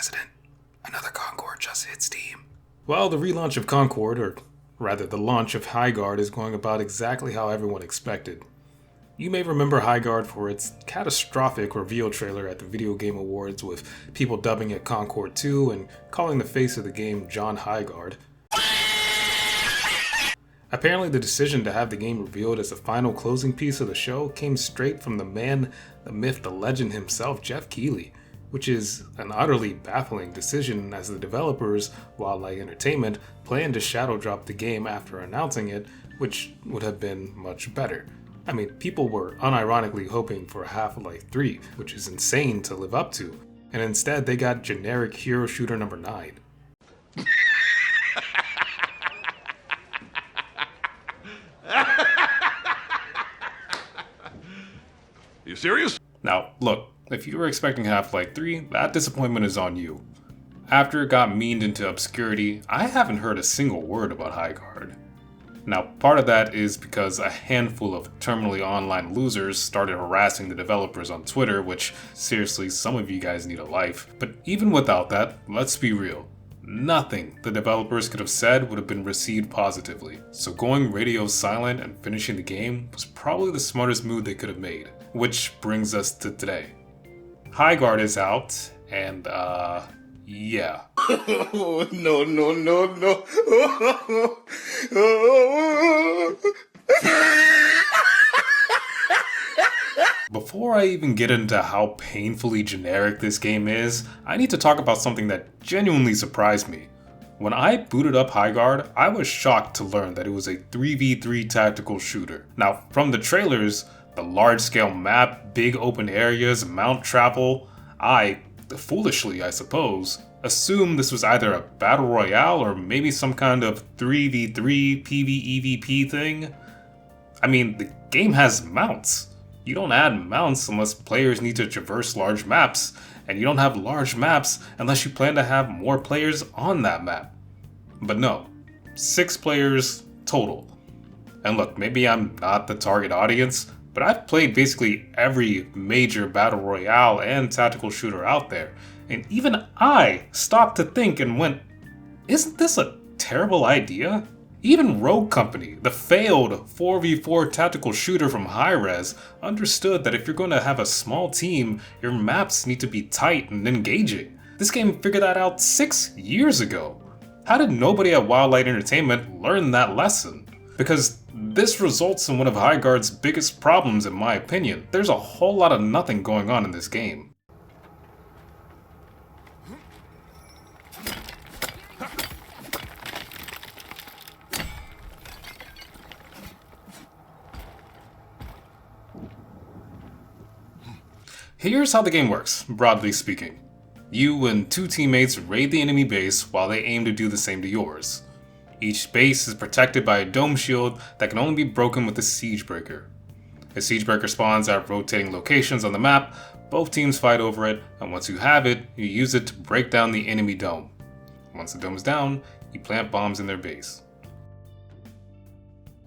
President. Another Concord just hit Steam. Well, the relaunch of Concord, or rather the launch of Highguard, is going about exactly how everyone expected. You may remember Highguard for its catastrophic reveal trailer at the Video Game Awards, with people dubbing it Concord 2 and calling the face of the game John Highguard. Apparently, the decision to have the game revealed as the final closing piece of the show came straight from the man, the myth, the legend himself, Jeff Keighley, which is an utterly baffling decision as the developers, Wildlight Entertainment, planned to shadow drop the game after announcing it, which would have been much better. I mean, people were unironically hoping for Half-Life 3, which is insane to live up to, and instead they got generic hero shooter number 9. You serious? Now, look, if you were expecting Half-Life 3, that disappointment is on you. After it got memed into obscurity, I haven't heard a single word about Highguard. Now, part of that is because a handful of terminally online losers started harassing the developers on Twitter, which, seriously, some of you guys need a life. But even without that, let's be real. Nothing the developers could have said would have been received positively. So going radio silent and finishing the game was probably the smartest move they could have made. Which brings us to today. Highguard is out, and yeah. No. Before I even get into how painfully generic this game is, I need to talk about something that genuinely surprised me. When I booted up Highguard, I was shocked to learn that it was a 3v3 tactical shooter. Now, from the trailers, the large-scale map, big open areas, mount travel, I, foolishly I suppose, assumed this was either a battle royale or maybe some kind of 3v3 PvEVP thing. I mean, the game has mounts. You don't add mounts unless players need to traverse large maps, and you don't have large maps unless you plan to have more players on that map. But no, 6 players total. And look, maybe I'm not the target audience, but I've played basically every major battle royale and tactical shooter out there, and even I stopped to think and went, isn't this a terrible idea? Even Rogue Company, the failed 4v4 tactical shooter from Hi-Rez, understood that if you're going to have a small team, your maps need to be tight and engaging. This game figured that out 6 years ago. How did nobody at Wildlight Entertainment learn that lesson? Because this results in one of Highguard's biggest problems in my opinion. There's a whole lot of nothing going on in this game. Here's how the game works, broadly speaking. You and 2 teammates raid the enemy base while they aim to do the same to yours. Each base is protected by a dome shield that can only be broken with a siege breaker. A siege breaker spawns at rotating locations on the map, both teams fight over it, and once you have it, you use it to break down the enemy dome. Once the dome is down, you plant bombs in their base.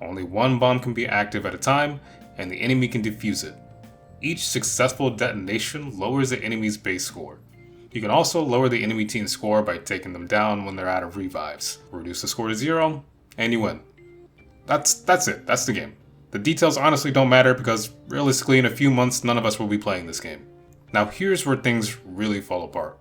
Only 1 bomb can be active at a time, and the enemy can defuse it. Each successful detonation lowers the enemy's base score. You can also lower the enemy team's score by taking them down when they're out of revives. Reduce the score to 0, and you win. That's it, that's the game. The details honestly don't matter because realistically in a few months none of us will be playing this game. Now here's where things really fall apart.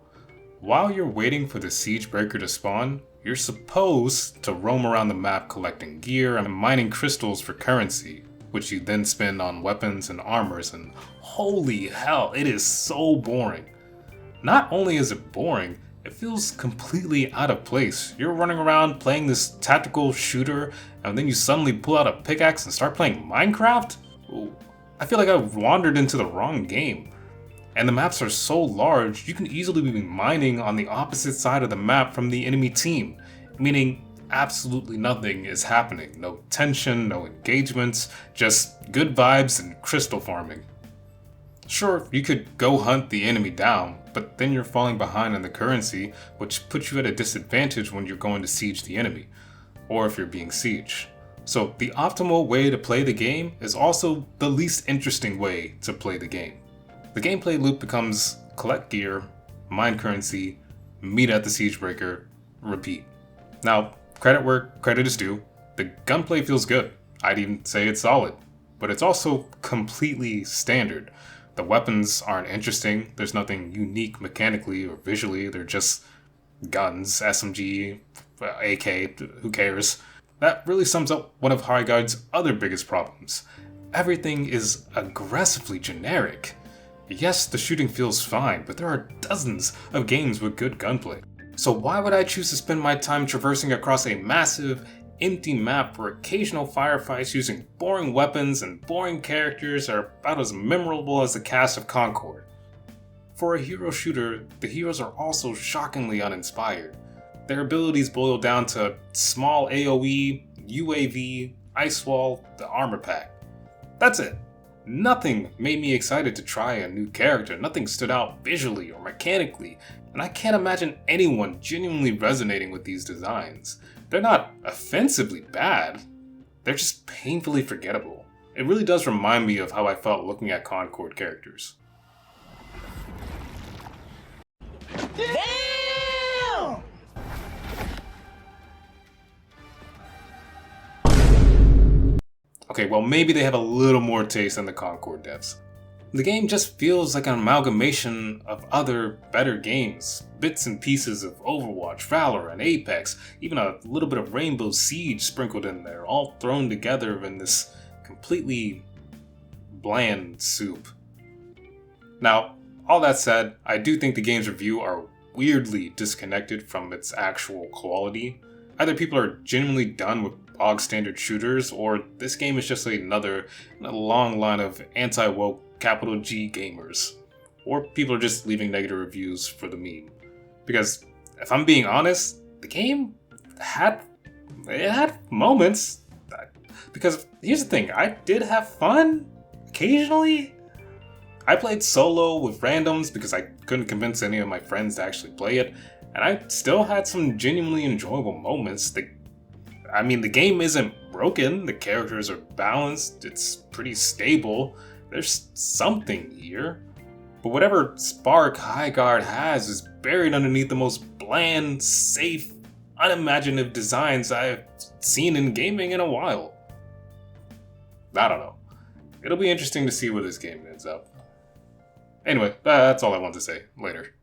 While you're waiting for the siege breaker to spawn, you're supposed to roam around the map collecting gear and mining crystals for currency, which you then spend on weapons and armors, and holy hell, it is so boring. Not only is it boring, it feels completely out of place. You're running around playing this tactical shooter, and then you suddenly pull out a pickaxe and start playing Minecraft? Ooh, I feel like I wandered into the wrong game. And the maps are so large, you can easily be mining on the opposite side of the map from the enemy team, meaning absolutely nothing is happening. No tension, no engagements, just good vibes and crystal farming. Sure, you could go hunt the enemy down, but then you're falling behind on the currency, which puts you at a disadvantage when you're going to siege the enemy, or if you're being sieged. So the optimal way to play the game is also the least interesting way to play the game. The gameplay loop becomes collect gear, mine currency, meet at the Siegebreaker, repeat. Now, credit where credit is due, the gunplay feels good. I'd even say it's solid. But it's also completely standard. The weapons aren't interesting, there's nothing unique mechanically or visually, they're just guns, SMG, AK, who cares? That really sums up one of Highguard's other biggest problems. Everything is aggressively generic. Yes, the shooting feels fine, but there are dozens of games with good gunplay. So why would I choose to spend my time traversing across a massive, empty map where occasional firefights using boring weapons and boring characters are about as memorable as the cast of Concord? For a hero shooter, the heroes are also shockingly uninspired. Their abilities boil down to small AoE, UAV, ice wall, the armor pack. That's it. Nothing made me excited to try a new character, nothing stood out visually or mechanically, and I can't imagine anyone genuinely resonating with these designs. They're not offensively bad, they're just painfully forgettable. It really does remind me of how I felt looking at Concord characters. Damn! Okay, well maybe they have a little more taste than the Concord devs. The game just feels like an amalgamation of other, better games. Bits and pieces of Overwatch, Valorant, Apex, even a little bit of Rainbow Siege sprinkled in there, all thrown together in this completely bland soup. Now, all that said, I do think the game's review are weirdly disconnected from its actual quality. Either people are genuinely done with bog standard shooters, or this game is just another in a long line of anti-woke capital G gamers. Or people are just leaving negative reviews for the meme. Because, if I'm being honest, the game had moments. Because here's the thing, I did have fun occasionally. I played solo with randoms because I couldn't convince any of my friends to actually play it, and I still had some genuinely enjoyable moments. The game isn't broken, the characters are balanced, it's pretty stable, there's something here. But whatever spark Highguard has is buried underneath the most bland, safe, unimaginative designs I've seen in gaming in a while. I don't know. It'll be interesting to see where this game ends up. Anyway, that's all I want to say. Later.